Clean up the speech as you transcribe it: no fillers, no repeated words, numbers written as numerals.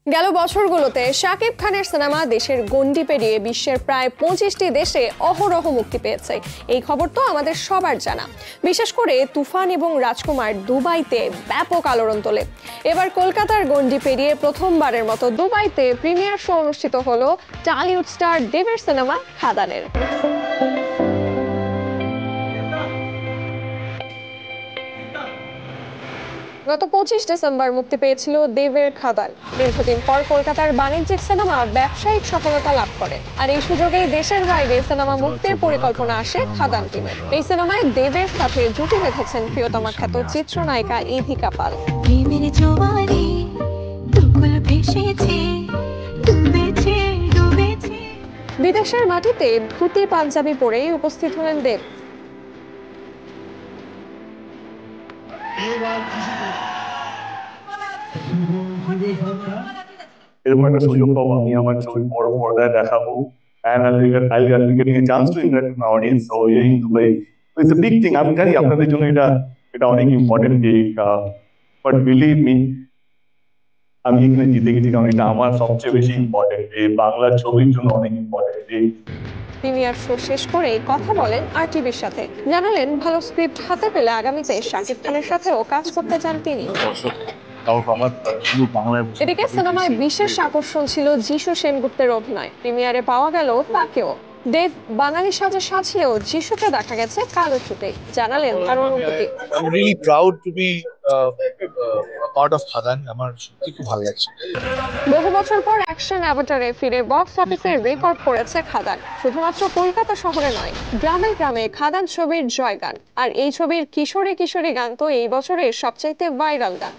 গেল বছরগুলোতে শাকিব খানের সিনেমা দেশের গণ্ডি পেরিয়ে বিশ্বের প্রায় 25টি দেশে অহরহ মুক্তি পেয়েছে। এই খবর তো আমাদের সবার জানা। বিশেষ করে তুফান এবং রাজকুমার দুবাইতে ব্যাপক আলোড়ন তোলে। এবার কলকাতার গণ্ডি পেরিয়ে প্রথমবারের মতো দুবাইতে প্রিমিয়ার শো অনুষ্ঠিত হলো টলিউড স্টার দেবের সিনেমা খাদানের। গত 25 ডিসেম্বর মুক্তি পেয়েছিল দেবের খাদান। দীর্ঘদিন পর কলকাতার বাণিজ্যিক সিনেমা ব্যবসায়িক সফলতা লাভ করে, আর এই সুযোগেই দেশের বাইরে সিনেমা মুক্তির পরিকল্পনা আসে খাদান টিমের। এই সিনেমায় দেবের সাথে জুটি বেঁধেছেন প্রিয়তমা খ্যাত চিত্রনায়িকা ইধিকা পাল। বিদেশের মাটিতে ধুতি পাঞ্জাবি পরেই উপস্থিত হলেন দেব। এরকম একটা সুযোগ পাবো, আমি আমার ছবি বড় পর্দায় দেখাবো, and I'll be getting a chance to interact with my audience. So here in Dubai, it's a big thing. আমি জানি আপনাদের জন্য এটা অনেক ইম্পর্টেন্ট দিক, বাট বিলিভ মি, আমি এখানে জিতে গেছি কারণ এটা আমার সবচেয়ে বেশি ইম্পর্টেন্ট। এই বাংলা ছবির জন্য অনেক ইম্পর্টেন্ট। প্রিমিয়ার শো শেষ করে কথা বলেন আরটিভির সাথে, জানালেন ভালো স্ক্রিপ্ট হাতে পেলে আগামীতে শাকিব খানের সাথেও কাজ করতে চান তিনি। এদিকে সিনেমায় বিশেষ আকর্ষণ ছিল যিশু সেনগুপ্তের অভিনয়। প্রিমিয়ারে পাওয়া গেল তাকেও। দেব বাঙালি সাজে সাজলেও যিশুকে দেখা গেছে কালো ছুটে, জানালেন তার অনুভূতি। I'm really proud to be part of খাদান। আমার সত্যি খুব ভালো লাগছে। বহু বছর পর অ্যাকশন অ্যাভাটারে ফিরে বক্স অফিসে রেকর্ড করেছে খাদান। শুধুমাত্র কলকাতা শহরে নয়, গ্রামে গ্রামে খাদান ছবির জয়গান। আর এই ছবির কিশোরী কিশোরী গান তো এই বছরের সবচাইতে ভাইরাল গান।